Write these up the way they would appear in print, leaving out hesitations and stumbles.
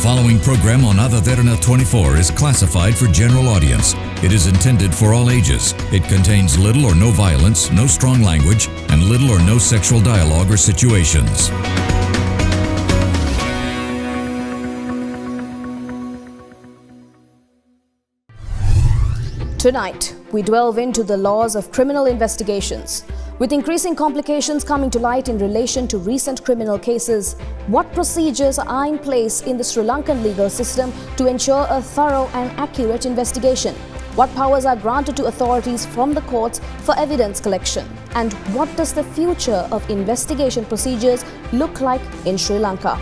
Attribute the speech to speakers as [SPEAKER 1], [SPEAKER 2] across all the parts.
[SPEAKER 1] following program on Ada Derana 24 is classified for general audience. It is intended for all ages. It contains little or no violence, no strong language, and little or no sexual dialogue or situations.
[SPEAKER 2] Tonight, we delve into the laws of criminal investigations. With increasing complications coming to light in relation to recent criminal cases, what procedures are in place in the Sri Lankan legal system to ensure a thorough and accurate investigation? What powers are granted to authorities from the courts for evidence collection? And what does the future of investigation procedures look like in Sri Lanka?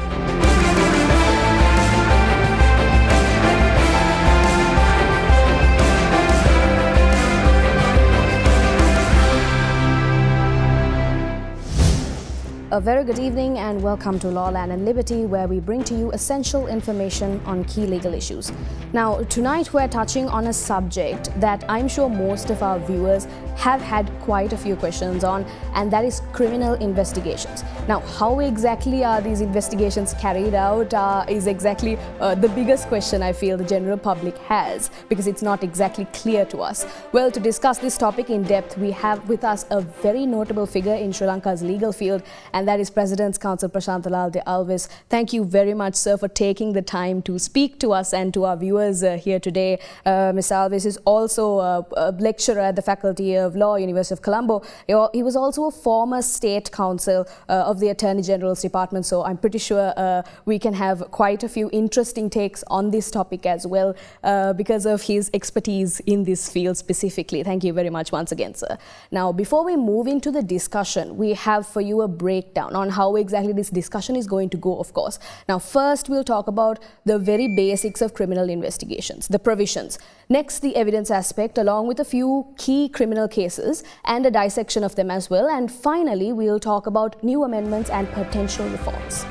[SPEAKER 2] A very good evening and welcome to Law, Land and Liberty, where we bring to you essential information on key legal issues. Now, tonight we're touching on a subject that I'm sure most of our viewers have had quite a few questions on, and that is criminal investigations. Now, how exactly are these investigations carried out is exactly the biggest question I feel the general public has, because it's not exactly clear to us. Well, to discuss this topic in depth, we have with us a very notable figure in Sri Lanka's legal field, and that is President's Counsel Prashantha Alwis. Thank you very much, sir, for taking the time to speak to us and to our viewers here today. Mr. Alwis is also a lecturer at the Faculty of Law, University of Colombo. He was also a former state counsel of the Attorney General's Department, so I'm pretty sure we can have quite a few interesting takes on this topic as well because of his expertise in this field specifically. Thank you very much once again, sir. Now, before we move into the discussion, we have for you a breakdown on how exactly this discussion is going to go, of course. Now, first we'll talk about the very basics of criminal investigations, the provisions. Next, the evidence aspect, along with a few key criminal cases and a dissection of them as well. And finally, we'll talk about new amendments and potential reforms.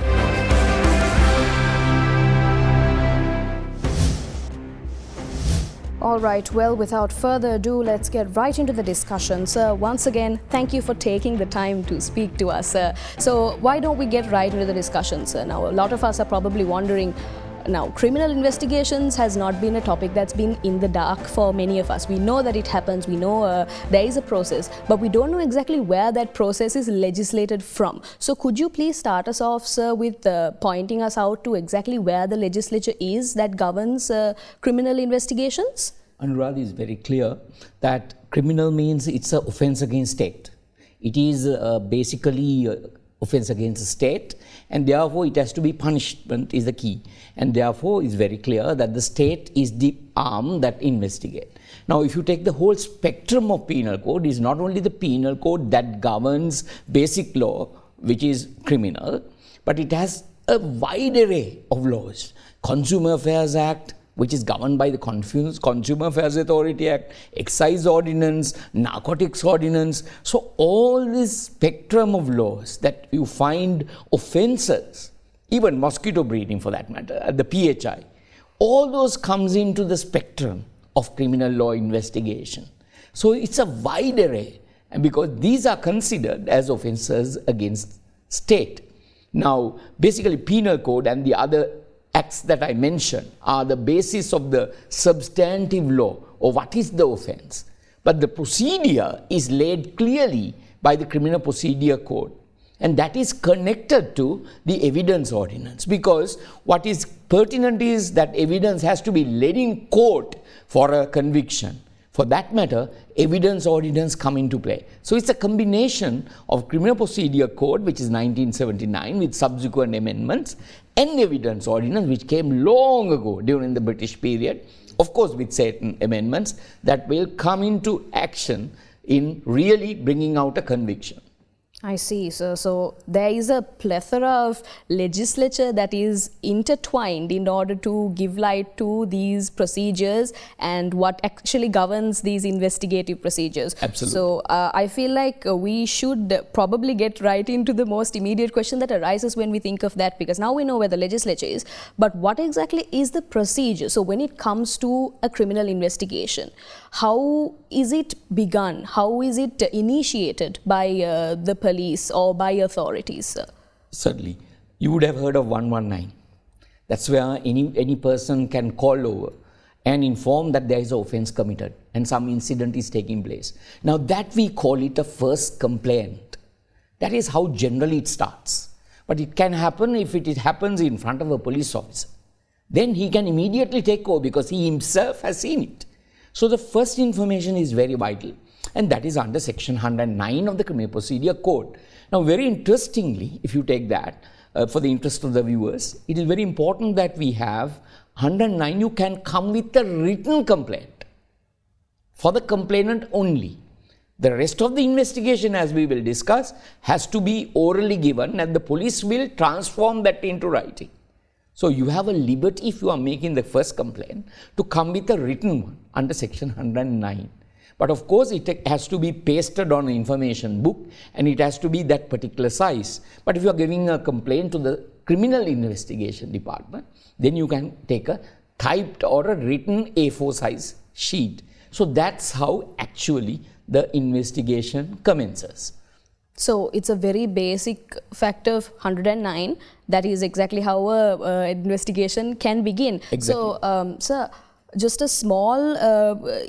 [SPEAKER 2] All right, well, without further ado, let's get right into the discussion. Sir, once again, thank you for taking the time to speak to us. So why don't we get right into the discussion, sir? Now, a lot of us are probably wondering, now, criminal investigations has not been a topic that's been in the dark for many of us. We know that it happens, we know there is a process, but we don't know exactly where that process is legislated from. So could you please start us off, sir, with pointing us out to exactly where the legislature is that governs criminal investigations?
[SPEAKER 3] Anuradha, is very clear that criminal means it's an offense against state. It is basically offense against the state, and therefore it has to be punishment is the key. And therefore it's very clear that the state is the arm that investigate. Now, if you take the whole spectrum of penal code, it's not only the penal code that governs basic law, which is criminal, but it has a wide array of laws. Consumer Affairs Act, which is governed by the Consumer Affairs Authority Act, Excise Ordinance, Narcotics Ordinance. So all this spectrum of laws that you find offences, even mosquito breeding for that matter, the PHI, all those comes into the spectrum of criminal law investigation. So it's a wide array, and because these are considered as offences against state. Now, basically penal code and the other acts that I mentioned are the basis of the substantive law or what is the offense. But the procedure is laid clearly by the Criminal Procedure Code, and that is connected to the evidence ordinance, because what is pertinent is that evidence has to be laid in court for a conviction. For that matter, evidence ordinance come into play. So it's a combination of Criminal Procedure Code, which is 1979 with subsequent amendments, and evidence ordinance, which came long ago during the British period, of course with certain amendments that will come into action in really bringing out a conviction.
[SPEAKER 2] I see, sir. So there is a plethora of legislature that is intertwined in order to give light to these procedures and what actually governs these investigative procedures.
[SPEAKER 3] Absolutely.
[SPEAKER 2] So I feel like we should probably get right into the most immediate question that arises when we think of that, because now we know where the legislature is, but what exactly is the procedure? So when it comes to a criminal investigation, how is it begun? How is it initiated by the police or by authorities?
[SPEAKER 3] Certainly. You would have heard of 119. That's where any person can call over and inform that there is an offense committed and some incident is taking place. Now that we call it a first complaint. That is how generally it starts. But it can happen if it happens in front of a police officer. Then he can immediately take over because he himself has seen it. So the first information is very vital, and that is under section 109 of the Criminal Procedure Code. Now very interestingly, if you take that, for the interest of the viewers, it is very important that we have 109, you can come with a written complaint for the complainant only. The rest of the investigation, as we will discuss, has to be orally given and the police will transform that into writing. So you have a liberty, if you are making the first complaint, to come with a written one under section 109. But of course, it has to be pasted on an information book and it has to be that particular size. But if you are giving a complaint to the criminal investigation department, then you can take a typed or a written A4 size sheet. So that's how actually the investigation commences.
[SPEAKER 2] So it's a very basic fact of 109. That is exactly how an investigation can begin.
[SPEAKER 3] Exactly.
[SPEAKER 2] So, sir, just a small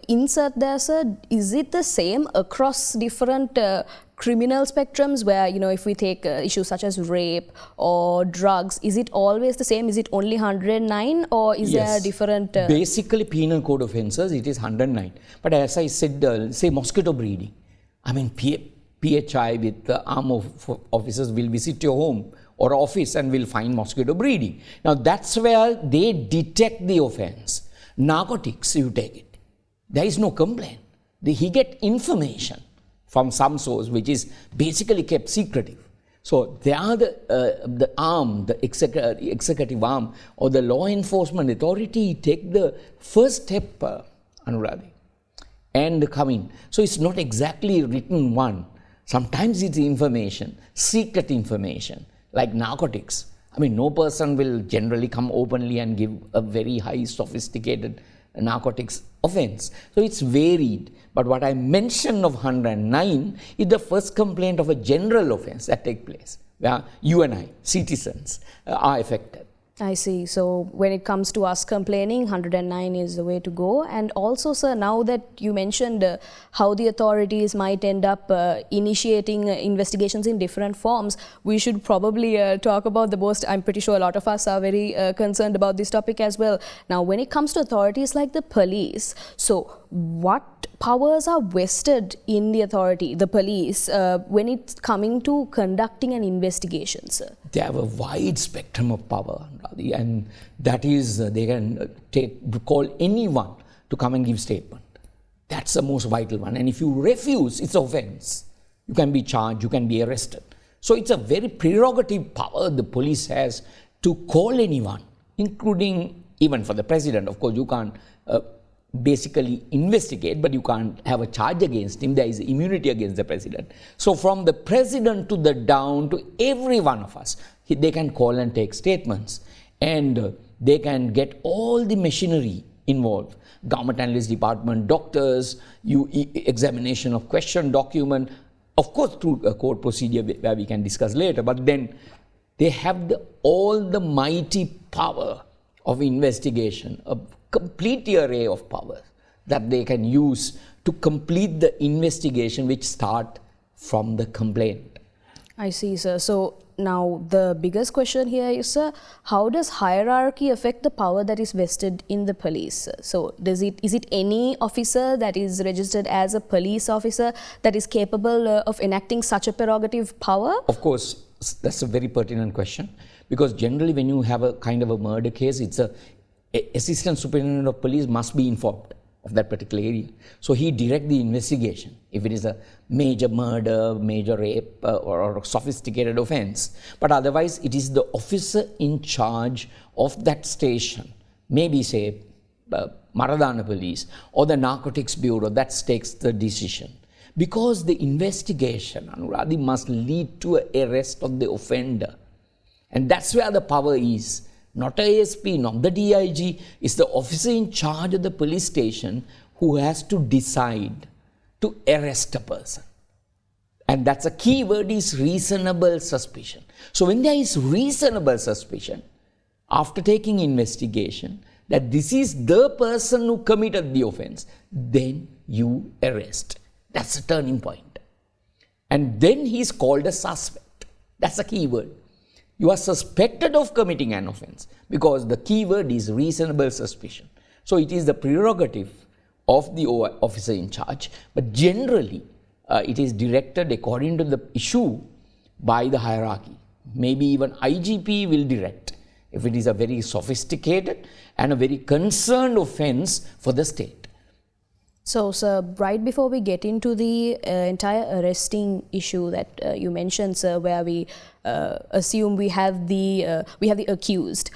[SPEAKER 2] insert there, sir. Is it the same across different criminal spectrums where, you know, if we take issues such as rape or drugs, is it always the same? Is it only 109 or is there a different...
[SPEAKER 3] Basically, penal code offences, it is 109. But as I said, say mosquito breeding. I mean, PHI with the arm of officers will visit your home or office and will find mosquito breeding. Now, that's where they detect the offence. Narcotics, you take it. There is no complaint. He get information from some source which is basically kept secretive. So they are the arm, the executive arm or the law enforcement authority take the first step, Anuradhi, and come in. So it's not exactly written one. Sometimes it's information, secret information, like narcotics. I mean, no person will generally come openly and give a very high sophisticated narcotics offense. So it's varied. But what I mentioned of 109 is the first complaint of a general offense that takes place, where you and I, citizens, are affected.
[SPEAKER 2] I see. So when it comes to us complaining, 109 is the way to go. And also, sir, now that you mentioned how the authorities might end up initiating investigations in different forms, we should probably talk about the most, I'm pretty sure a lot of us are very concerned about this topic as well. Now, when it comes to authorities like the police, so what powers are vested in the authority, the police, when it's coming to conducting an investigation, sir?
[SPEAKER 3] They have a wide spectrum of power, and that is they can call anyone to come and give statement. That's the most vital one. And if you refuse, it's offense. You can be charged, you can be arrested. So it's a very prerogative power the police has to call anyone, including even for the president. Of course, you can't basically investigate, but you can't have a charge against him. There is immunity against the president. So from the president to the down to every one of us, they can call and take statements, and they can get all the machinery involved. Government analyst department, doctors, examination of question document, of course through a court procedure where we can discuss later, but then they have all the mighty power of investigation, a complete array of powers that they can use to complete the investigation which start from the complaint.
[SPEAKER 2] I see, sir. So now the biggest question here is, sir, how does hierarchy affect the power that is vested in the police? So is it any officer that is registered as a police officer that is capable of enacting such a prerogative power?
[SPEAKER 3] Of course, that's a very pertinent question, because generally when you have a kind of a murder case, it's assistant superintendent of police must be informed of that particular area. So he direct the investigation if it is a major murder, major rape or sophisticated offense. But otherwise it is the officer in charge of that station, maybe say Maradana police or the narcotics bureau, that takes the decision. Because the investigation, Anuradhi, must lead to an arrest of the offender. And that's where the power is. Not a ASP, not the DIG, it's the officer in charge of the police station who has to decide to arrest a person. And that's a key word, is reasonable suspicion. So when there is reasonable suspicion, after taking investigation, that this is the person who committed the offense, then you arrest. That's a turning point. And then he is called a suspect. That's a key word. You are suspected of committing an offense because the key word is reasonable suspicion. So it is the prerogative of the officer in charge, but generally it is directed according to the issue by the hierarchy. Maybe even IGP will direct if it is a very sophisticated and a very concerned offense for the state.
[SPEAKER 2] So, sir, right before we get into the entire arresting issue that you mentioned, sir, where we assume we have the accused,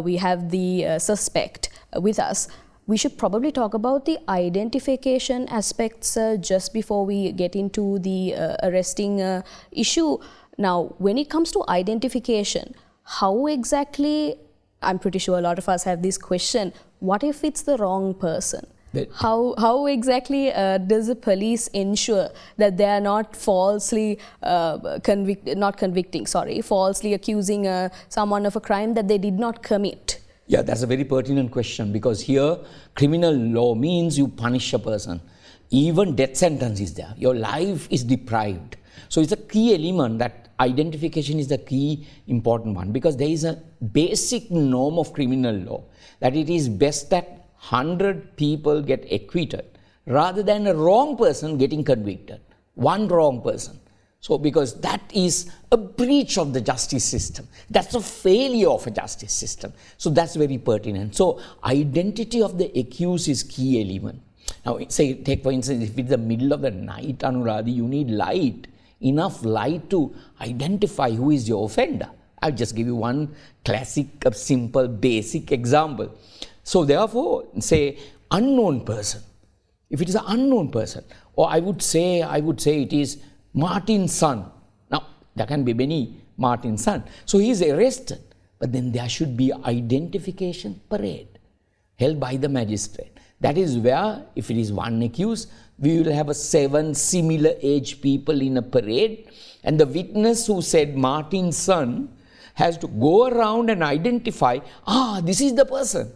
[SPEAKER 2] we have the suspect with us, we should probably talk about the identification aspects just before we get into the arresting issue. Now, when it comes to identification, how exactly, I'm pretty sure a lot of us have this question, what if it's the wrong person? How exactly does the police ensure that they are not falsely falsely accusing someone of a crime that they did not commit?
[SPEAKER 3] Yeah, that's a very pertinent question, because here criminal law means you punish a person. Even death sentence is there. Your life is deprived. So it's a key element that identification is the key important one, because there is a basic norm of criminal law that it is best that 100 people get acquitted rather than a wrong person getting convicted. One wrong person. So because that is a breach of the justice system. That's a failure of a justice system. So that's very pertinent. So identity of the accused is key element. Now say, take for instance, if it's the middle of the night, Anuradhi, you need light, enough light to identify who is your offender. I'll just give you one classic, simple, basic example. So therefore, say unknown person. If it is an unknown person, or I would say it is Martin's son. Now, there can be many Martin's son. So he is arrested, but then there should be identification parade held by the magistrate. That is where, if it is one accused, we will have 7 similar age people in a parade, and the witness who said Martin's son has to go around and identify, this is the person.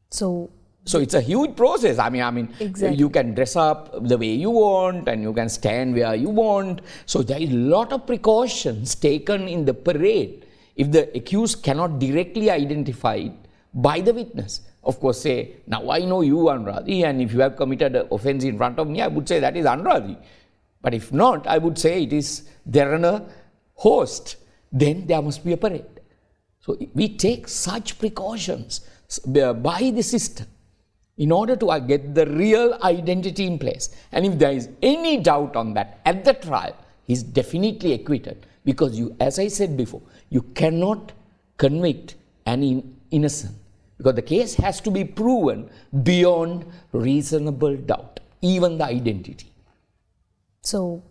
[SPEAKER 3] So it's a huge process. I mean, exactly. You can dress up the way you want and you can stand where you want. So there is a lot of precautions taken in the parade if the accused cannot directly identify it by the witness. Of course, say, now I know you, Anuradhi, and if you have committed an offense in front of me, I would say that is Anuradhi. But if not, I would say it is Derana host. Then there must be a parade. So we take such precautions by the system in order to get the real identity in place. And if there is any doubt on that at the trial, he is definitely acquitted, because you, as I said before, you cannot convict an innocent, because the case has to be proven beyond reasonable doubt, even the identity.
[SPEAKER 2] So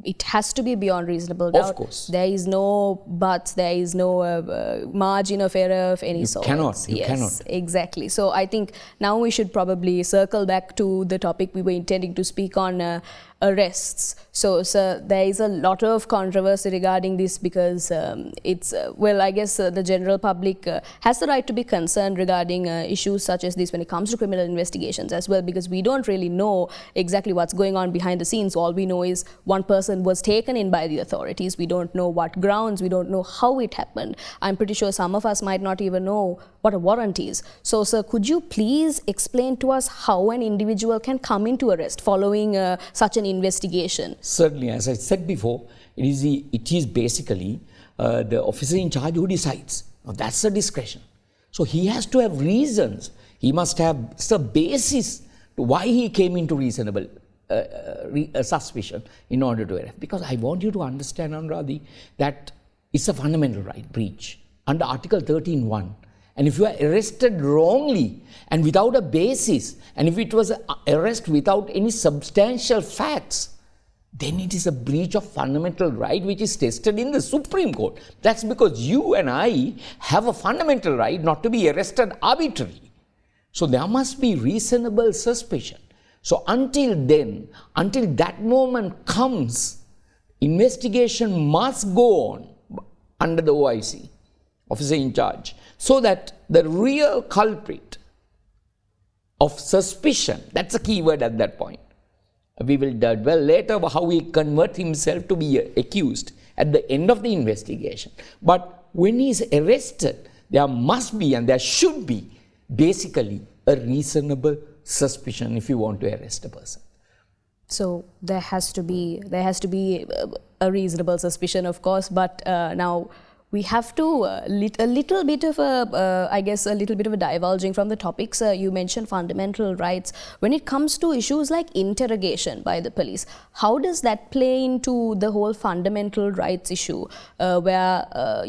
[SPEAKER 2] it has to be beyond reasonable doubt.
[SPEAKER 3] Of course.
[SPEAKER 2] There is no buts, there is no margin of error of any sort.
[SPEAKER 3] You cannot.
[SPEAKER 2] Exactly. So I think now we should probably circle back to the topic we were intending to speak on, arrests. So, sir, there is a lot of controversy regarding this, because it's, I guess the general public has the right to be concerned regarding issues such as this when it comes to criminal investigations as well, because we don't really know exactly what's going on behind the scenes. All we know is one person was taken in by the authorities. We don't know what grounds, we don't know how it happened. I'm pretty sure some of us might not even know what a warrant is. So, sir, could you please explain to us how an individual can come into arrest following such an investigation?
[SPEAKER 3] Certainly, as I said before, it is basically the officer in charge who decides. Now, that's a discretion. So he has to have reasons. He must have some basis to why he came into reasonable suspicion in order to arrest. Because I want you to understand, Anuradhi, that it's a fundamental right breach under Article 13(1). And if you are arrested wrongly and without a basis, and if it was an arrest without any substantial facts, then it is a breach of fundamental right which is tested in the Supreme Court. That's because you and I have a fundamental right not to be arrested arbitrarily. So there must be reasonable suspicion. So until then, until that moment comes, investigation must go on under the OIC. officer in charge, so that the real culprit of suspicion, that's a key word at that point. We will dwell later how he converts himself to be accused at the end of the investigation. But when he is arrested, there must be and there should be basically a reasonable suspicion if you want to arrest a person.
[SPEAKER 2] So there has to be a reasonable suspicion, of course, but now we have to a little bit of a divulging from the topics. You mentioned fundamental rights. When it comes to issues like interrogation by the police, how does that play into the whole fundamental rights issue, where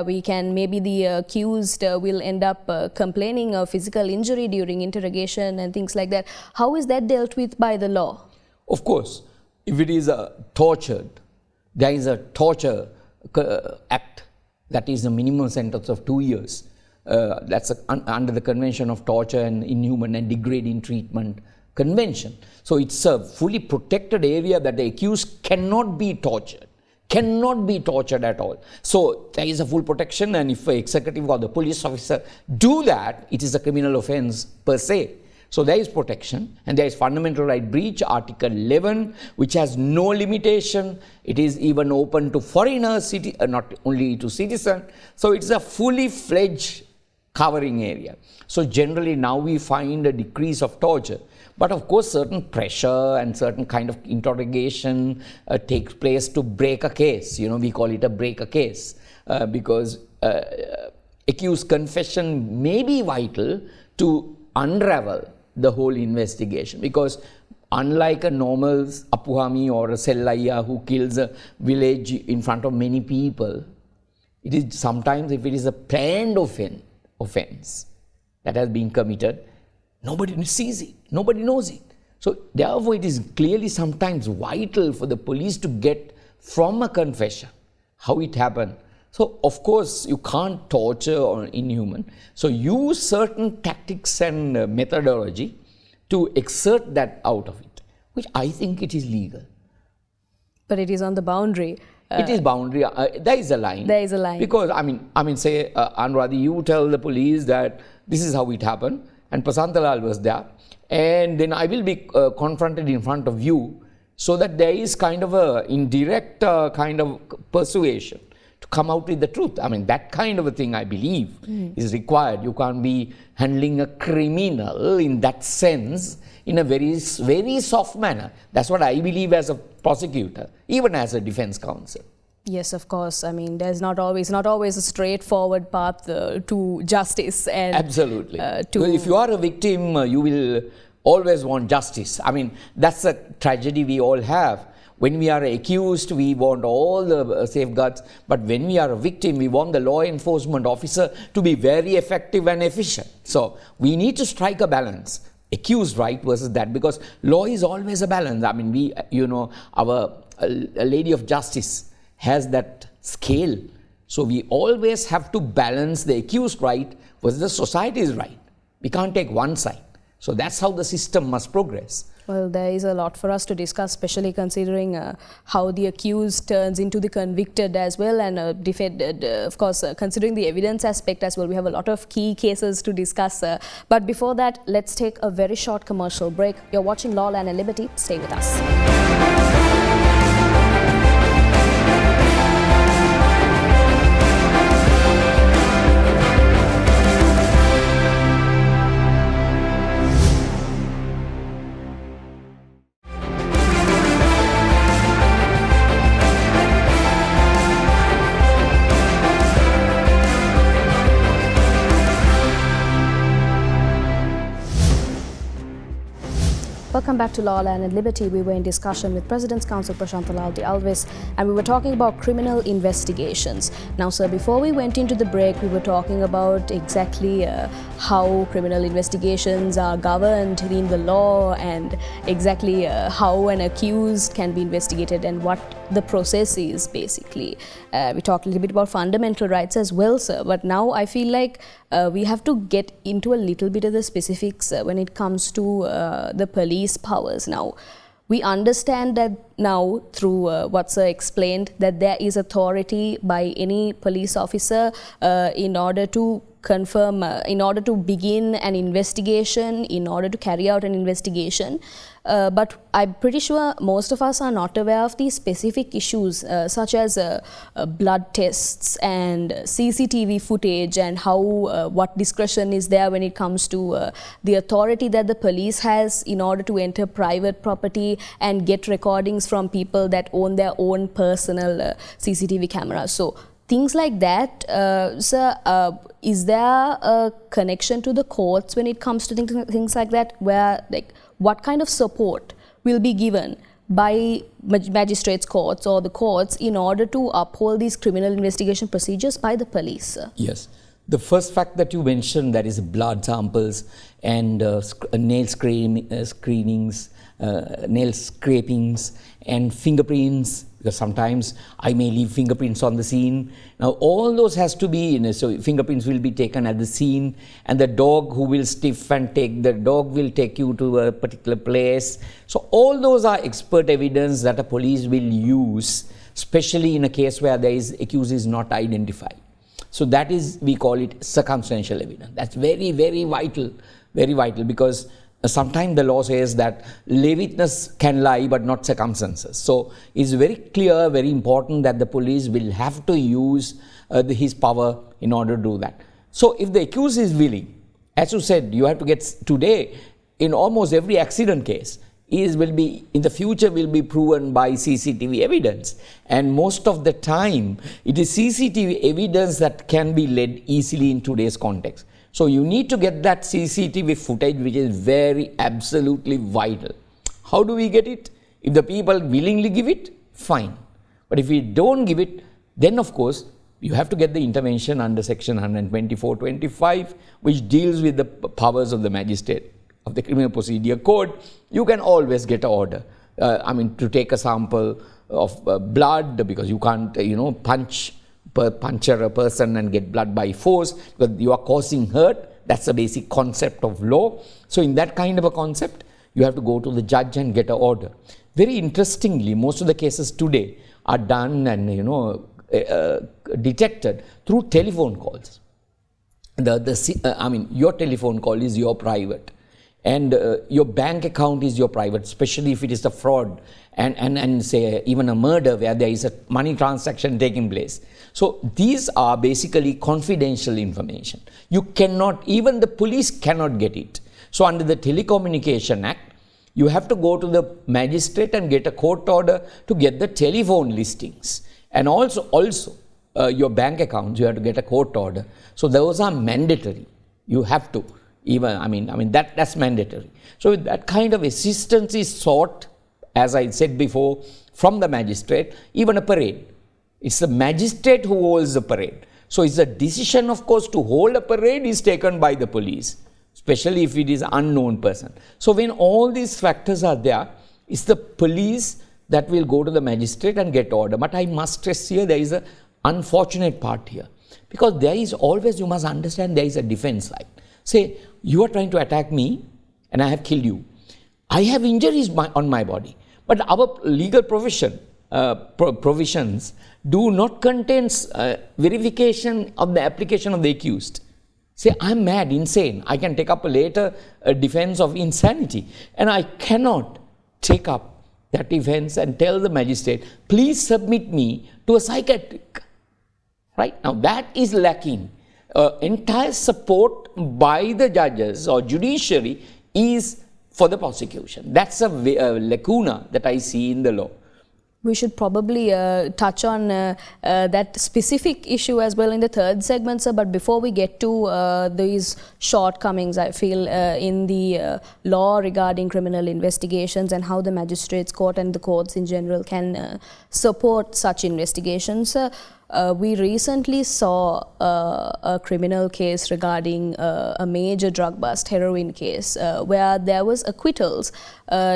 [SPEAKER 2] we can, maybe the accused will end up complaining of physical injury during interrogation and things like that? How is that dealt with by the law?
[SPEAKER 3] Of course, if it is tortured, there is a torture act, that is the minimum sentence of 2 years. That's under the Convention of Torture and Inhuman and Degrading Treatment Convention. So it's a fully protected area that the accused cannot be tortured at all. So there is a full protection, and if the executive or the police officer do that, it is a criminal offense per se. So there is protection, and there is fundamental right breach, Article 11, which has no limitation. It is even open to foreigners, not only to citizens. So it's a fully fledged covering area. So generally now we find a decrease of torture. But of course certain pressure and certain kind of interrogation takes place to break a case. We call it a break a case because accused confession may be vital to unravel the whole investigation, because unlike a normal Apuhami or a Sellaya who kills a village in front of many people, it is sometimes, if it is a planned offense that has been committed, nobody sees it, nobody knows it. So therefore it is clearly sometimes vital for the police to get from a confession how it happened. So of course you can't torture or inhuman. So use certain tactics and methodology to exert that out of it, which I think it is legal.
[SPEAKER 2] But it is on the boundary.
[SPEAKER 3] It is boundary. There is a line.
[SPEAKER 2] There is a line.
[SPEAKER 3] Because I mean, say Anuradhi, you tell the police that this is how it happened, and Prashantha was there, and then I will be confronted in front of you, so that there is kind of a indirect kind of persuasion to come out with the truth. I mean, that kind of a thing, I believe, is required. You can't be handling a criminal in that sense in a very, very soft manner. That's what I believe as a prosecutor, even as a defense counsel.
[SPEAKER 2] Yes, of course. I mean, there's not always a straightforward path to justice. And
[SPEAKER 3] absolutely. If you are a victim, you will always want justice. I mean, that's a tragedy we all have. When we are accused, we want all the safeguards, but when we are a victim, we want the law enforcement officer to be very effective and efficient. So we need to strike a balance, accused right versus that, because law is always a balance. I mean, a lady of justice has that scale. So we always have to balance the accused right versus the society's right. We can't take one side. So that's how the system must progress.
[SPEAKER 2] Well, there is a lot for us to discuss, especially considering how the accused turns into the convicted as well, and of course, considering the evidence aspect as well. We have a lot of key cases to discuss. But before that, let's take a very short commercial break. You're watching Law, Land and Liberty. Stay with us. Welcome back to Law, Land and Liberty. We were in discussion with President's Counsel Prashantha Alwis, and we were talking about criminal investigations. Now, sir, before we went into the break, we were talking about exactly how criminal investigations are governed in the law, and exactly how an accused can be investigated and what the process is, basically. We talked a little bit about fundamental rights as well, sir, but now I feel like we have to get into a little bit of the specifics when it comes to the police powers. Now, we understand that now through what Sir explained, that there is authority by any police officer in order to confirm, in order to begin an investigation, in order to carry out an investigation. But I'm pretty sure most of us are not aware of these specific issues such as blood tests and CCTV footage, and how what discretion is there when it comes to the authority that the police has in order to enter private property and get recordings from people that own their own personal CCTV cameras. So things like that, sir, is there a connection to the courts when it comes to things like that, where like what kind of support will be given by magistrates courts or the courts in order to uphold these criminal investigation procedures by the police, sir?
[SPEAKER 3] Yes. The first fact that you mentioned, that is blood samples and nail screenings, nail scrapings and fingerprints, because sometimes I may leave fingerprints on the scene. Now all those has to be, so fingerprints will be taken at the scene, and the dog who will sniff and the dog will take you to a particular place. So all those are expert evidence that a police will use, especially in a case where the accused is not identified. So that is, we call it circumstantial evidence. That's very, very vital, because sometimes the law says that lay witness can lie but not circumstances. So it's very clear, very important that the police will have to use his power in order to do that. So if the accused is willing, as you said, you have to get today, in almost every accident case, will be in the future will be proven by CCTV evidence, and most of the time it is CCTV evidence that can be led easily in today's context. So you need to get that CCTV footage, which is very absolutely vital. How do we get it? If the people willingly give it, fine. But if we don't give it, then of course you have to get the intervention under section 124(25), which deals with the powers of the magistrate of the Criminal Procedure Code. You can always get an order. To take a sample of blood, because you can't, puncture a person and get blood by force, because you are causing hurt. That's the basic concept of law. So in that kind of a concept, you have to go to the judge and get an order. Very interestingly, most of the cases today are done and detected through telephone calls. Your telephone call is your private, and your bank account is your private, especially if it is a fraud and say even a murder where there is a money transaction taking place. So these are basically confidential information. You cannot, even the police cannot get it. So under the Telecommunication Act, you have to go to the magistrate and get a court order to get the telephone listings. And also your bank accounts, you have to get a court order. So those are mandatory. You have to. That's mandatory. So that kind of assistance is sought, as I said before, from the magistrate. Even a parade, it's the magistrate who holds the parade. So it's a decision, of course, to hold a parade is taken by the police, especially if it is an unknown person. So when all these factors are there, it's the police that will go to the magistrate and get order. But I must stress here, there is an unfortunate part here, because there is always, you must understand, there is a defense line. Say, you are trying to attack me and I have killed you. I have injuries on my body, but our legal provisions do not contain verification of the application of the accused. Say, I'm mad, insane. I can take up later a defense of insanity, and I cannot take up that defense and tell the magistrate, please submit me to a psychiatric. Right? Now that is lacking. Entire support by the judges or judiciary is for the prosecution. That's a lacuna that I see in the law.
[SPEAKER 2] We should probably touch on that specific issue as well in the third segment, sir. But before we get to these shortcomings, I feel, in the law regarding criminal investigations and how the magistrates court and the courts in general can support such investigations, we recently saw a criminal case regarding a major drug bust, heroin case, where there was acquittals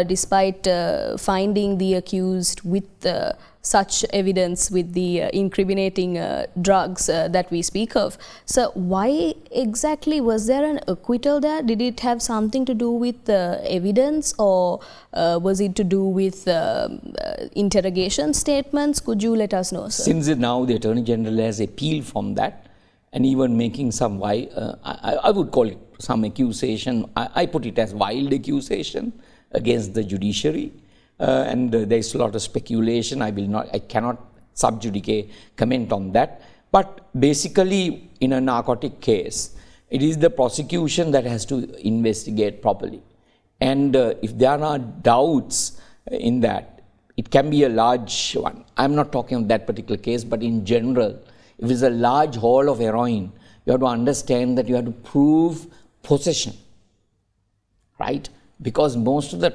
[SPEAKER 2] despite finding the accused with such evidence with the incriminating drugs that we speak of. So why exactly was there an acquittal there? Did it have something to do with the evidence, or was it to do with interrogation statements? Could you let us know, sir?
[SPEAKER 3] Since now the Attorney General has appealed from that and even making some, I would call it some accusation, I put it as wild accusation against the judiciary. And there is a lot of speculation. I cannot sub judice comment on that. But basically, in a narcotic case, it is the prosecution that has to investigate properly. And if there are doubts in that, it can be a large one. I'm not talking of that particular case, but in general, if it's a large haul of heroin, you have to understand that you have to prove possession, right? Because most of the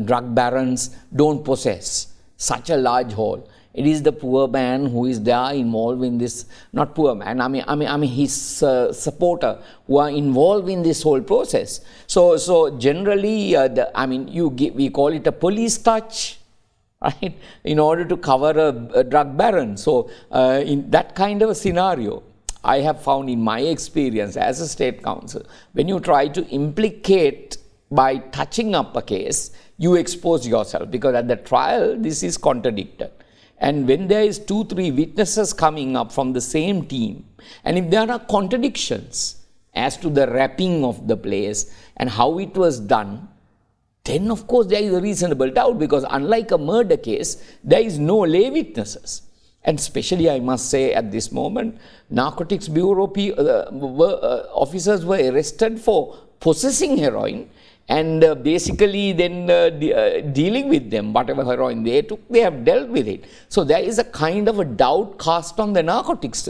[SPEAKER 3] drug barons don't possess such a large haul. It is the poor man who is there involved in this, not poor man, I mean his supporter who are involved in this whole process. So generally, we call it a police touch, right, in order to cover a drug baron. So in that kind of a scenario, I have found in my experience as a state counsel, when you try to implicate by touching up a case, you expose yourself, because at the trial, this is contradicted. And when there is 2-3 witnesses coming up from the same team, and if there are contradictions as to the wrapping of the place and how it was done, then of course there is a reasonable doubt, because unlike a murder case, there is no lay witnesses. And especially, I must say, at this moment, Narcotics Bureau officers were arrested for possessing heroin, and basically then dealing with them, whatever heroin they took, they have dealt with it. So there is a kind of a doubt cast on the narcotics.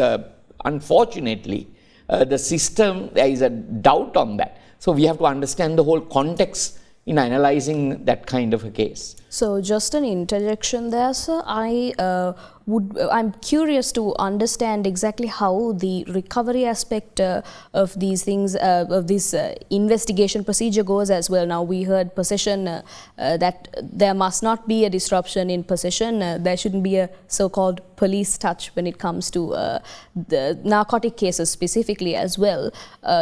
[SPEAKER 3] Unfortunately, the system, there is a doubt on that. So we have to understand the whole context in analyzing that kind of a case.
[SPEAKER 2] So just an interjection there, sir. I'm curious to understand exactly how the recovery aspect of these things, of this investigation procedure goes as well. Now we heard possession, that there must not be a disruption in possession. There shouldn't be a so-called police touch when it comes to the narcotic cases specifically as well.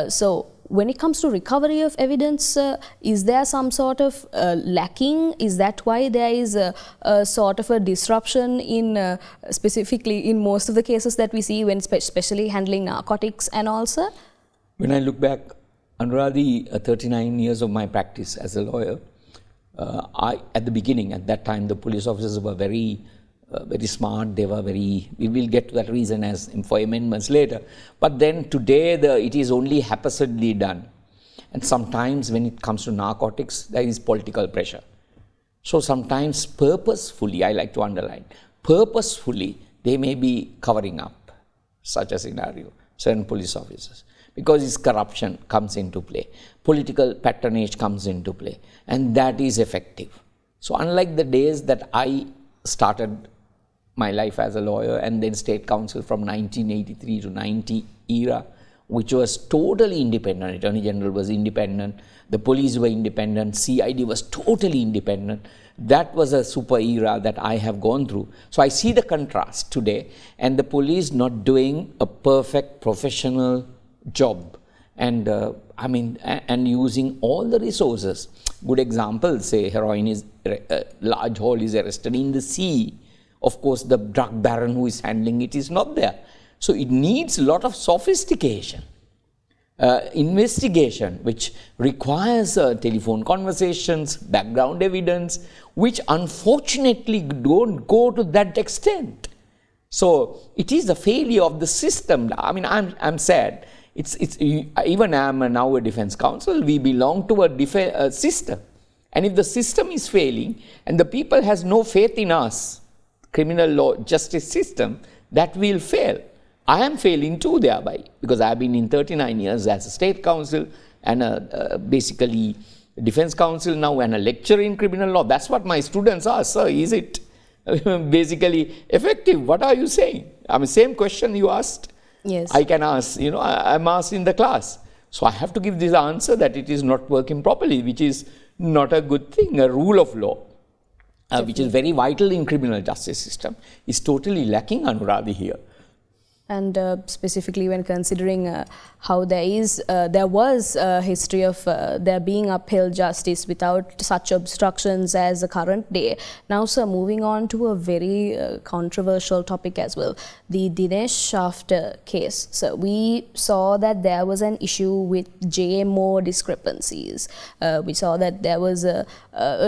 [SPEAKER 2] So when it comes to recovery of evidence, is there some sort of lacking? Is that why there is a sort of a disruption in specifically in most of the cases that we see when especially handling narcotics and also?
[SPEAKER 3] When I look back, Anuradhi, 39 years of my practice as a lawyer, at the beginning, at that time, the police officers were very smart. They were we will get to that reason for amendments later. But then today, it is only haphazardly done. And sometimes when it comes to narcotics, there is political pressure. So sometimes purposefully, I like to underline, purposefully, they may be covering up such a scenario, certain police officers, because its corruption comes into play, political patronage comes into play, and that is effective. So unlike the days that I started my life as a lawyer and then state counsel from 1983 to 90 era, which was totally independent. Attorney General was independent, the police were independent, CID was totally independent. That was a super era that I have gone through. So I see the contrast today, and the police not doing a perfect professional job, and and using all the resources. Good example, say heroin is large haul is arrested in the sea. Of course, the drug baron who is handling it is not there. So it needs a lot of sophistication, investigation, which requires telephone conversations, background evidence, which unfortunately don't go to that extent. So it is a failure of the system. I mean, I'm sad. Even I am now a defense counsel. We belong to a system, and if the system is failing and the people has no faith in us, criminal law justice system, that will fail. I am failing too thereby, because I have been in 39 years as a state counsel and basically defense counsel now and a lecturer in criminal law. That's what my students ask, sir, is it basically effective? What are you saying? I mean, same question you asked.
[SPEAKER 2] Yes.
[SPEAKER 3] I can ask, I'm asked in the class. So I have to give this answer that it is not working properly, which is not a good thing, a rule of law. which is very vital in criminal justice system, is totally lacking, Anuradhi, here.
[SPEAKER 2] And specifically when considering how there was a history of there being upheld justice without such obstructions as the current day. Now, sir, moving on to a very controversial topic as well, the Dinesh Shafter case. So we saw that there was an issue with JMO discrepancies. We saw that there was a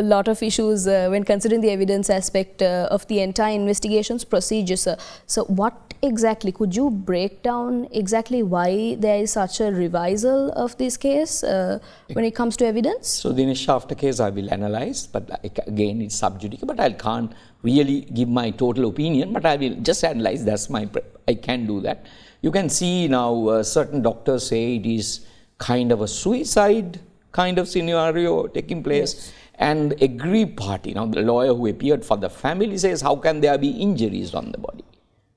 [SPEAKER 2] lot of issues when considering the evidence aspect of the entire investigations procedures. So what exactly, could you break down exactly why there is such a revisal of this case when it comes to evidence?
[SPEAKER 3] So Dinesh Shafter case I will analyze, but again it's sub judice, but I can't really give my total opinion, but I will just analyze. I can do that. You can see now certain doctors say it is kind of a suicide kind of scenario taking place. Yes. And aggrieved party, now the lawyer who appeared for the family says, how can there be injuries on the body?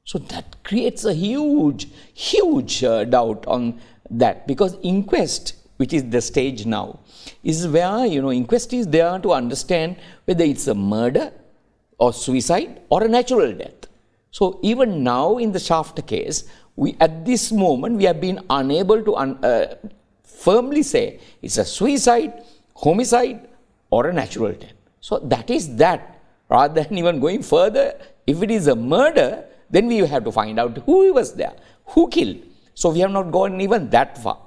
[SPEAKER 3] So that creates a huge doubt on that, because inquest, which is the stage now, is where, inquest is there to understand whether it's a murder or suicide or a natural death. So even now in the Shafter case, at this moment, we have been unable to firmly say it's a suicide, homicide or a natural death. So that is that. Rather than even going further, if it is a murder, then we have to find out who was there, who killed. So we have not gone even that far.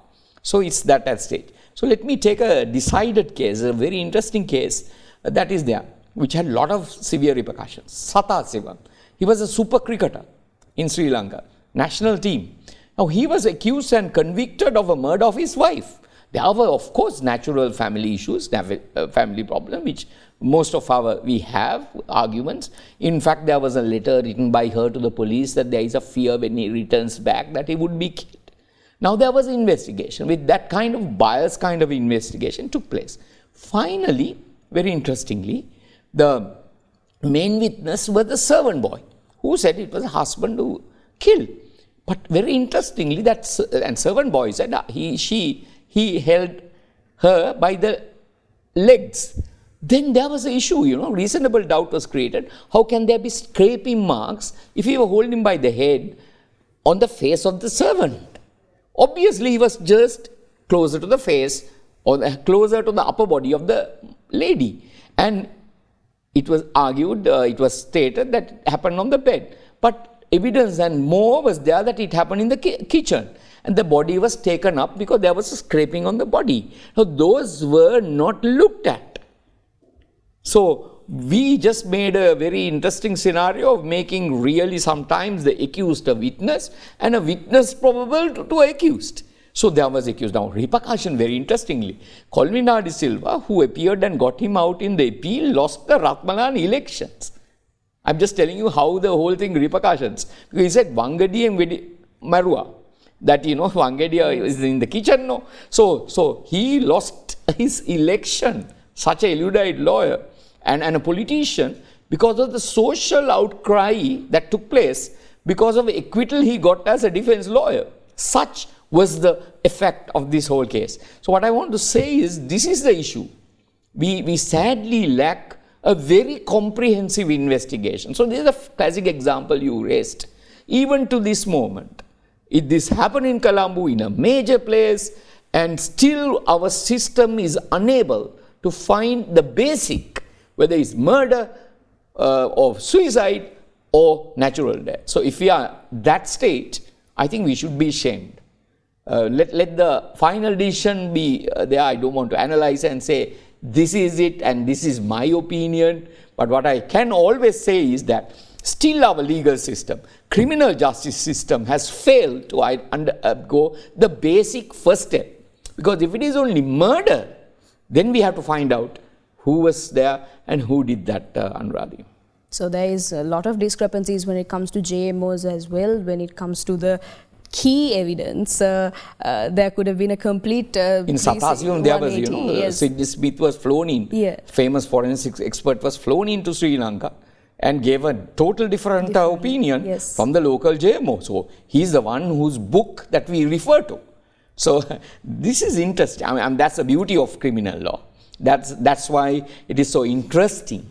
[SPEAKER 3] So it's that at stage. So let me take a decided case, a very interesting case that is there, which had a lot of severe repercussions. Satha Sivam. He was a super cricketer in Sri Lanka, national team. Now he was accused and convicted of a murder of his wife. There were, of course, natural family issues, family problem, which most of we have arguments. In fact, there was a letter written by her to the police that there is a fear when he returns back that he would be killed. Now there was an investigation. With that kind of bias kind of investigation took place. Finally, very interestingly, the main witness was the servant boy who said it was a husband who killed. But very interestingly, and servant boy said he held her by the legs. Then there was an issue, reasonable doubt was created. How can there be scraping marks if he were holding him by the head on the face of the servant? Obviously, he was just closer to the face or closer to the upper body of the lady. And it was argued, it was stated that it happened on the bed. But evidence and more was there that it happened in the kitchen. And the body was taken up because there was a scraping on the body. Now, those were not looked at. So, we just made a very interesting scenario of making really sometimes the accused a witness and a witness probable to accused. So, there was accused. Now, repercussion very interestingly. Colmina de Silva, who appeared and got him out in the appeal, lost the Ratmalan elections. I'm just telling you how the whole thing repercussions. Because he said Wangadi and Marua. That, Wangadia is in the kitchen, no? So he lost his election, such a erudite lawyer and a politician, because of the social outcry that took place, because of acquittal he got as a defense lawyer. Such was the effect of this whole case. So what I want to say is, this is the issue. We sadly lack a very comprehensive investigation. So this is a classic example you raised. Even to this moment, this happened in Colombo in a major place, and still our system is unable to find the basic, whether it's murder or suicide or natural death. So if we are that state, I think we should be ashamed. Let the final decision be there. I don't want to analyze and say this is it and this is my opinion. But what I can always say is that still our legal system, criminal justice system, has failed to undergo the basic first step. Because if it is only murder, then we have to find out who was there and who did that, Anuradhi.
[SPEAKER 2] So there is a lot of discrepancies when it comes to JMOs as well. When it comes to the key evidence, there could have been a complete
[SPEAKER 3] in Sathasivam there was,
[SPEAKER 2] yes.
[SPEAKER 3] Sidney Smith was flown in, famous forensic expert was flown into Sri Lanka and gave a total different opinion from the local JMO. So he's the one whose book that we refer to. So this is interesting. I mean, that's the beauty of criminal law. That's why it is so interesting.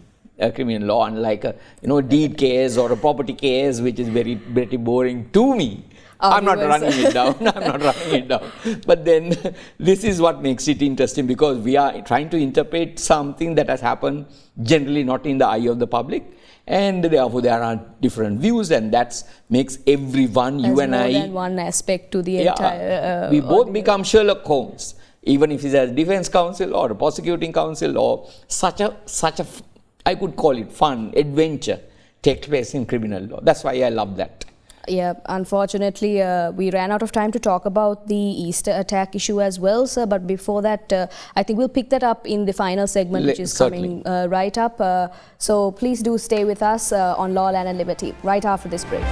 [SPEAKER 3] criminal law, unlike a deed case or a property case, which is very boring to me. I'm not running it down. I'm not running it down. But then this is what makes it interesting, because we are trying to interpret something that has happened generally not in the eye of the public. And therefore, there are different views, and that makes everyone, you and I...
[SPEAKER 2] There's more than one aspect to the entire...
[SPEAKER 3] we both become Sherlock Holmes, even if it's a defense counsel or a prosecuting counsel, or such a I could call it fun, adventure, takes place in criminal law. That's why I love that.
[SPEAKER 2] Yeah, unfortunately, we ran out of time to talk about the Easter attack issue as well, sir. But before that, I think we'll pick that up in the final segment, which is coming right up. So please do stay with us on Law, Land and Liberty right after this break.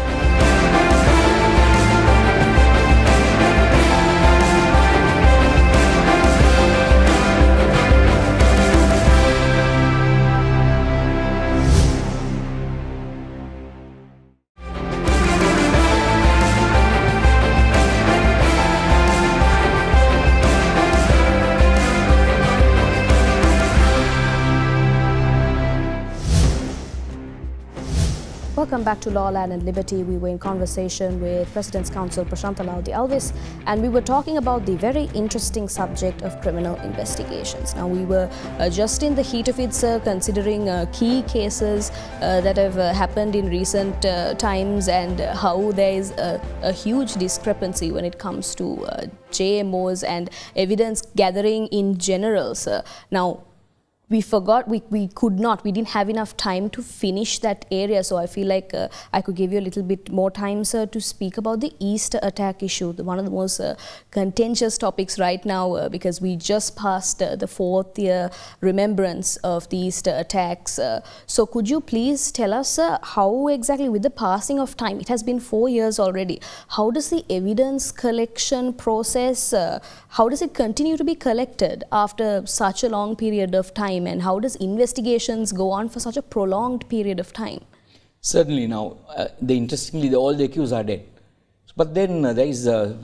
[SPEAKER 2] Welcome back to Law, Land and Liberty. We were in conversation with President's Counsel Prashantha Alwis, and we were talking about the very interesting subject of criminal investigations. Now, we were just in the heat of it, sir, considering key cases that have happened in recent times, and how there is a huge discrepancy when it comes to JMOs and evidence gathering in general, sir. Now, we forgot, we didn't have enough time to finish that area. So I feel like I could give you a little bit more time, sir, to speak about the Easter attack issue, one of the most contentious topics right now, because we just passed the 4th year remembrance of the Easter attacks. So could you please tell us how exactly, with the passing of time, it has been 4 years already, how does the evidence collection process, how does it continue to be collected after such a long period of time? And how does investigations go on for such a prolonged period of time?
[SPEAKER 3] Certainly. Now, interestingly, all the accused are dead. But then there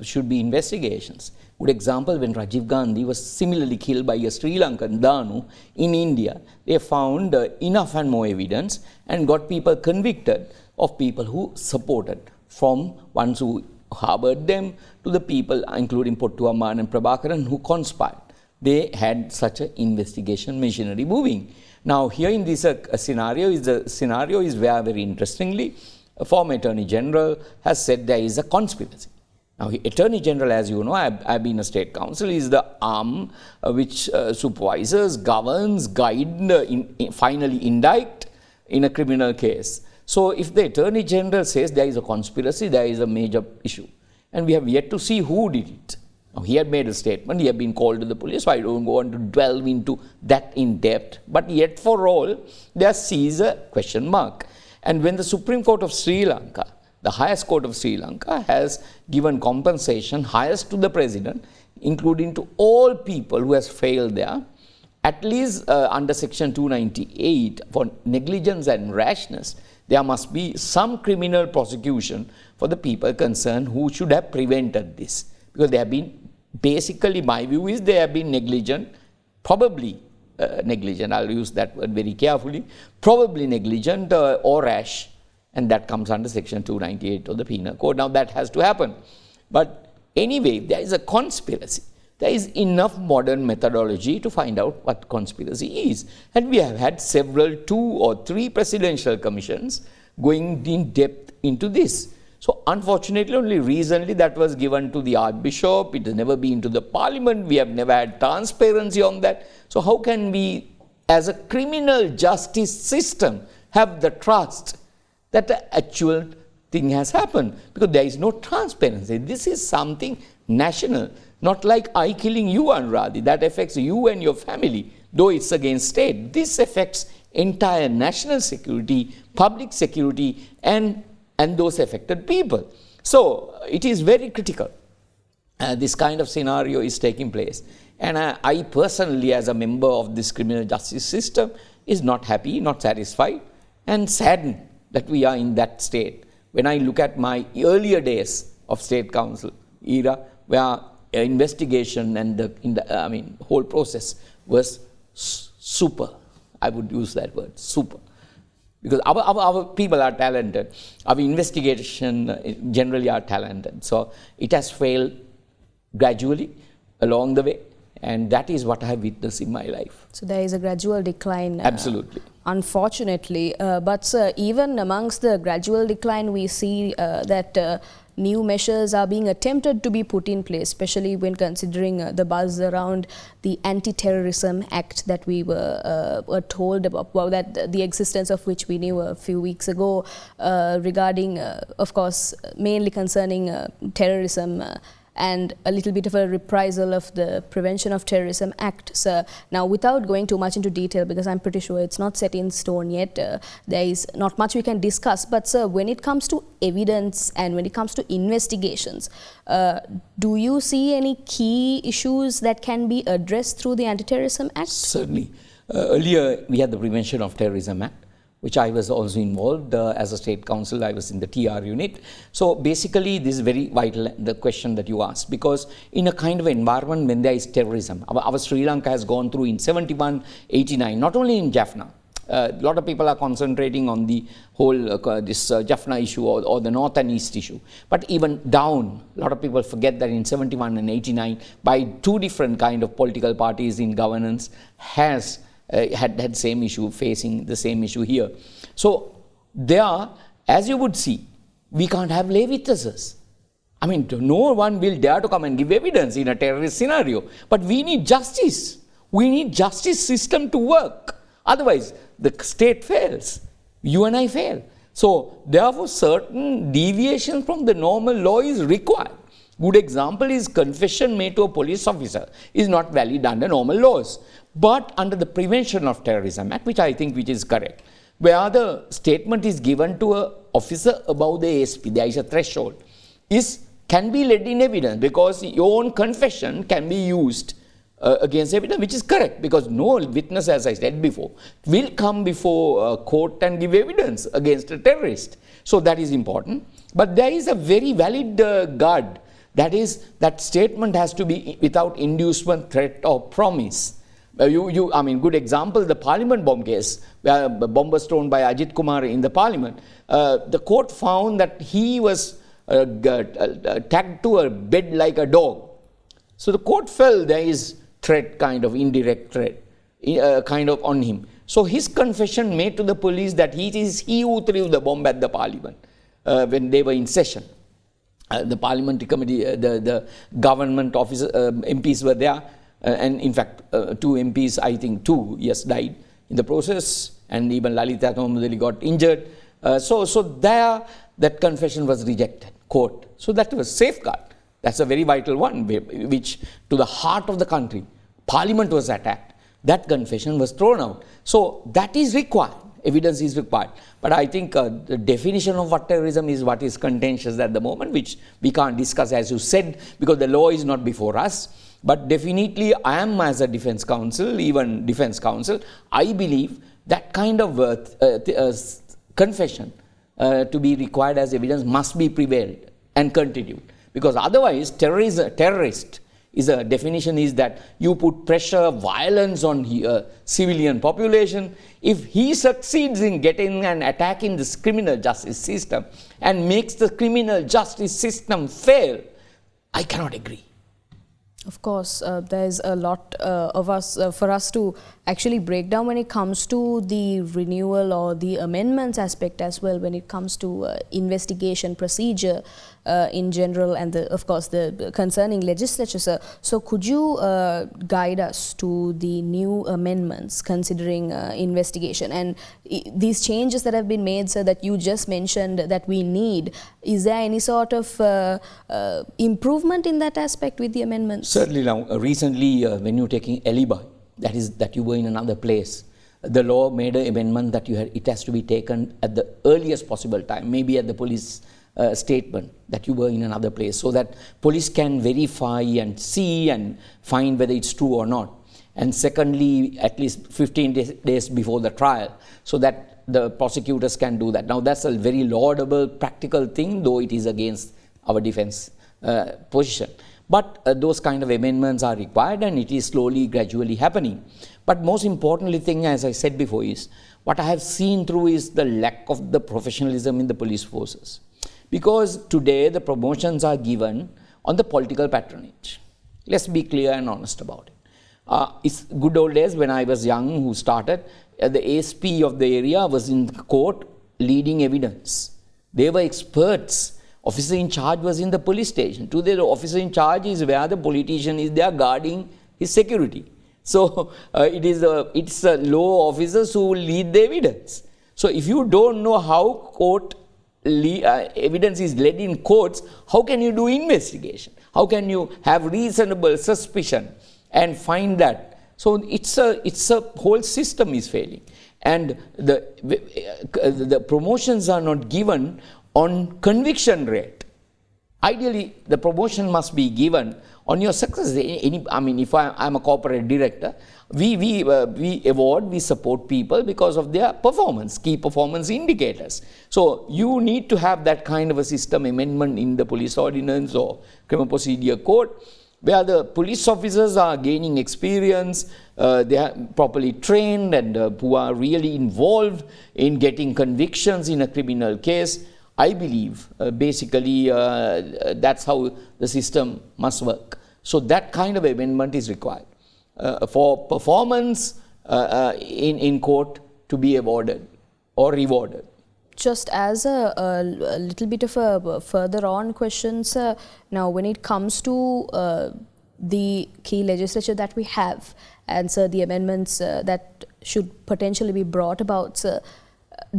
[SPEAKER 3] should be investigations. Good example, when Rajiv Gandhi was similarly killed by a Sri Lankan Danu in India, they found enough and more evidence and got people convicted of people who supported, from ones who harbored them to the people, including Pottu Amman and Prabhakaran, who conspired. They had such an investigation machinery moving. Now, here in this scenario is where, very interestingly, a former Attorney General has said there is a conspiracy. Now, Attorney General, as you know, I've been a state counsel, is the arm which supervises, governs, guides, finally indict in a criminal case. So, if the Attorney General says there is a conspiracy, there is a major issue. And we have yet to see who did it. Now, he had made a statement, he had been called to the police, so I don't go on to delve into that in depth. But yet for all, there sees a question mark. And when the Supreme Court of Sri Lanka, the highest court of Sri Lanka, has given compensation highest to the president, including to all people who has failed there, at least under section 298 for negligence and rashness, there must be some criminal prosecution for the people concerned who should have prevented this. Because they have been, basically my view is they have been negligent, probably negligent, I'll use that word very carefully, probably negligent or rash, and that comes under section 298 of the Penal Code. Now that has to happen. But anyway, there is a conspiracy. There is enough modern methodology to find out what conspiracy is. And we have had several 2 or 3 presidential commissions going in depth into this. So unfortunately, only recently that was given to the Archbishop. It has never been to the Parliament. We have never had transparency on that. So how can we, as a criminal justice system, have the trust that the actual thing has happened? Because there is no transparency. This is something national, not like I killing you, Anuradhi. That affects you and your family, though it's against state. This affects entire national security, public security, and those affected people. So it is very critical. This kind of scenario is taking place. And I personally, as a member of this criminal justice system, is not happy, not satisfied, and saddened that we are in that state. When I look at my earlier days of state counsel era, where investigation and the whole process was super. I would use that word, super. Because our people are talented. Our investigation generally are talented. So it has failed gradually along the way. And that is what I have witnessed in my life.
[SPEAKER 2] So there is a gradual decline.
[SPEAKER 3] Absolutely.
[SPEAKER 2] Unfortunately. But sir, even amongst the gradual decline, we see that new measures are being attempted to be put in place, especially when considering the buzz around the Anti-Terrorism Act that we were told about, well, that the existence of which we knew a few weeks ago, regarding, of course, mainly concerning terrorism and a little bit of a reprisal of the Prevention of Terrorism Act. So now, without going too much into detail, because I'm pretty sure it's not set in stone yet, there is not much we can discuss. But sir, when it comes to evidence and when it comes to investigations, do you see any key issues that can be addressed through the Anti-Terrorism Act?
[SPEAKER 3] Certainly. Earlier, we had the Prevention of Terrorism Act, which I was also involved as a state counsel. I was in the TR unit. So basically, this is very vital, the question that you asked, because in a kind of environment when there is terrorism, our Sri Lanka has gone through in 71, 89, not only in Jaffna. A lot of people are concentrating on the whole this Jaffna issue or the north and east issue. But even down, a lot of people forget that in 71 and 89, by two different kind of political parties in governance has had same issue, facing the same issue here. So there, as you would see, we can't have lay witnesses. I mean, no one will dare to come and give evidence in a terrorist scenario. But we need justice. We need justice system to work. Otherwise, the state fails. You and I fail. So therefore, certain deviation from the normal law is required. Good example is confession made to a police officer is not valid under normal laws. But under the Prevention of Terrorism Act, which I think which is correct, where the statement is given to an officer above the ASP, there is a threshold, can be led in evidence, because your own confession can be used against evidence, which is correct, because no witness, as I said before, will come before court and give evidence against a terrorist. So that is important. But there is a very valid guard, that is, that statement has to be without inducement, threat or promise. I mean, good example, the Parliament bomb case, where the bomb was thrown by Ajit Kumar in the Parliament. The court found that he was tagged to a bed like a dog. So the court felt there is threat, kind of indirect threat, kind of on him. So his confession made to the police that he is he who threw the bomb at the Parliament when they were in session. The Parliamentary Committee, the government officer, MPs were there. And in fact, two MPs, I think two, yes, died in the process, and even Lalitha Thomadeli got injured. So there, that confession was rejected, court. So that was safeguard. That's a very vital one, which to the heart of the country, Parliament was attacked. That confession was thrown out. So that is required. Evidence is required. But I think the definition of what terrorism is, what is contentious at the moment, which we can't discuss, as you said, because the law is not before us. But definitely, I am, as a defense counsel, even defense counsel, I believe that kind of confession to be required as evidence must be prevailed and continued. Because otherwise, terrorist is a definition is that you put pressure, violence on civilian population. If he succeeds in getting and attacking this criminal justice system and makes the criminal justice system fail, I cannot agree.
[SPEAKER 2] Of course, there's a lot for us to actually break down when it comes to the renewal or the amendments aspect as well, when it comes to investigation procedure in general, and of course the concerning legislature, sir. So could you guide us to the new amendments considering investigation and these changes that have been made, sir, that you just mentioned that we need? Is there any sort of improvement in that aspect with the amendments?
[SPEAKER 3] Certainly. Now, recently, when you're taking alibi, that is that you were in another place, the law made an amendment that it has to be taken at the earliest possible time, maybe at the police statement that you were in another place, so that police can verify and see and find whether it's true or not. And secondly, at least 15 days before the trial, so that the prosecutors can do that. Now, that's a very laudable, practical thing, though it is against our defense position. But those kind of amendments are required, and it is slowly, gradually happening. But most importantly thing, as I said before, is what I have seen through is the lack of the professionalism in the police forces. Because today the promotions are given on the political patronage. Let's be clear and honest about it. It's good old days when I was young, who started, the ASP of the area was in court leading evidence. They were experts. Officer in charge was in the police station. Today the officer in charge is where the politician is there guarding his security. So it's the law officers who lead the evidence. So if you don't know how court evidence is led in courts, how can you do investigation? How can you have reasonable suspicion and find that? So it's a whole system is failing, and the promotions are not given on conviction rate. Ideally, the promotion must be given on your success. I mean, if I'm a corporate director, we support people because of their performance, key performance indicators. So you need to have that kind of a system amendment in the police ordinance or criminal procedure code, where the police officers are gaining experience, they are properly trained, and who are really involved in getting convictions in a criminal case. I believe basically that's how the system must work. So that kind of amendment is required for performance in court to be awarded or rewarded.
[SPEAKER 2] Just as a little bit of a further on question, sir, now when it comes to the key legislature that we have, and sir, the amendments that should potentially be brought about, sir,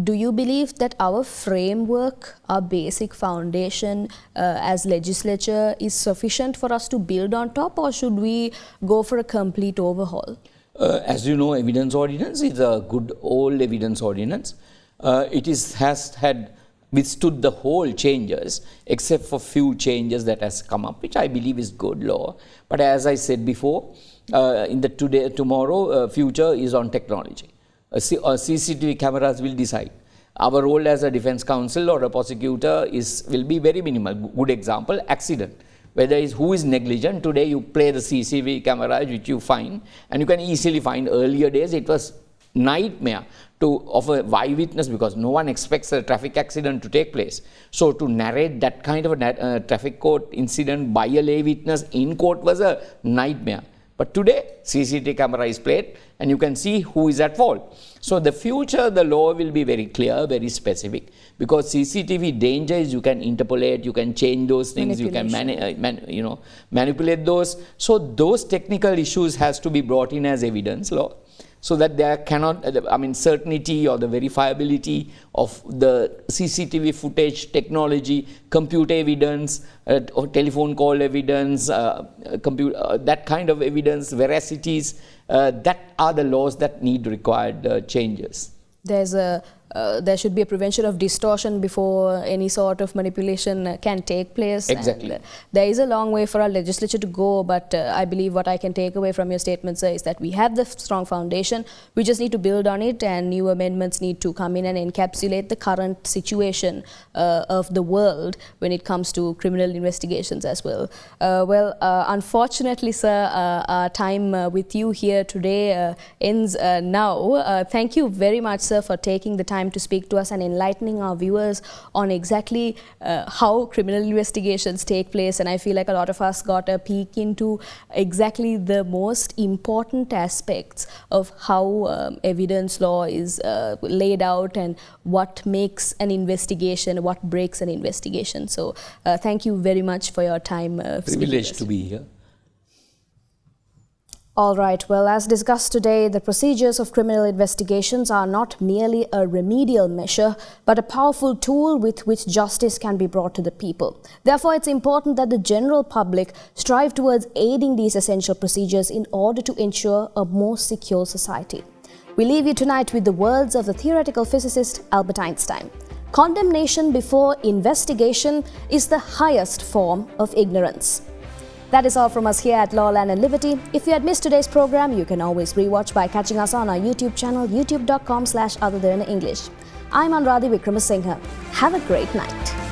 [SPEAKER 2] do you believe that our framework, our basic foundation as legislature is sufficient for us to build on top, or should we go for a complete overhaul?
[SPEAKER 3] As you know, evidence ordinance is a good old evidence ordinance. It has had withstood the whole changes, except for few changes that has come up, which I believe is good law. But as I said before, in the tomorrow future is on technology. CCTV cameras will decide. Our role as a defense counsel or a prosecutor will be very minimal. Good example, accident. Whether who is negligent, today you play the CCTV cameras which you find, and you can easily find. Earlier days it was nightmare of a eyewitness, because no one expects a traffic accident to take place. So to narrate that kind of a traffic court incident by a lay witness in court was a nightmare. But today, CCTV camera is played and you can see who is at fault. So the future, the law will be very clear, very specific, because CCTV danger is you can interpolate, you can change those things, you can manipulate those. So those technical issues has to be brought in as evidence law, so that there cannot, certainty or the verifiability of the CCTV footage technology, computer evidence, or telephone call evidence, that kind of evidence, veracities, that are the laws that need required changes.
[SPEAKER 2] There should be a prevention of distortion before any sort of manipulation can take place.
[SPEAKER 3] Exactly.
[SPEAKER 2] And there is a long way for our legislature to go, but I believe what I can take away from your statement, sir, is that we have the strong foundation. We just need to build on it, and new amendments need to come in and encapsulate the current situation of the world when it comes to criminal investigations as well. Unfortunately, sir, our time with you here today ends now. Thank you very much, sir, for taking the time to speak to us and enlightening our viewers on exactly how criminal investigations take place. And I feel like a lot of us got a peek into exactly the most important aspects of how evidence law is laid out and what makes an investigation, what breaks an investigation. So thank you very much for your time.
[SPEAKER 3] Privileged to be here.
[SPEAKER 2] All right, well, as discussed today, the procedures of criminal investigations are not merely a remedial measure, but a powerful tool with which justice can be brought to the people. Therefore, it's important that the general public strive towards aiding these essential procedures in order to ensure a more secure society. We leave you tonight with the words of the theoretical physicist Albert Einstein. Condemnation before investigation is the highest form of ignorance. That is all from us here at Law, Land and Liberty. If you had missed today's program, you can always rewatch by catching us on our YouTube channel, youtube.com/otherthanenglish. I'm Anuradhi Vikramasinghe. Have a great night.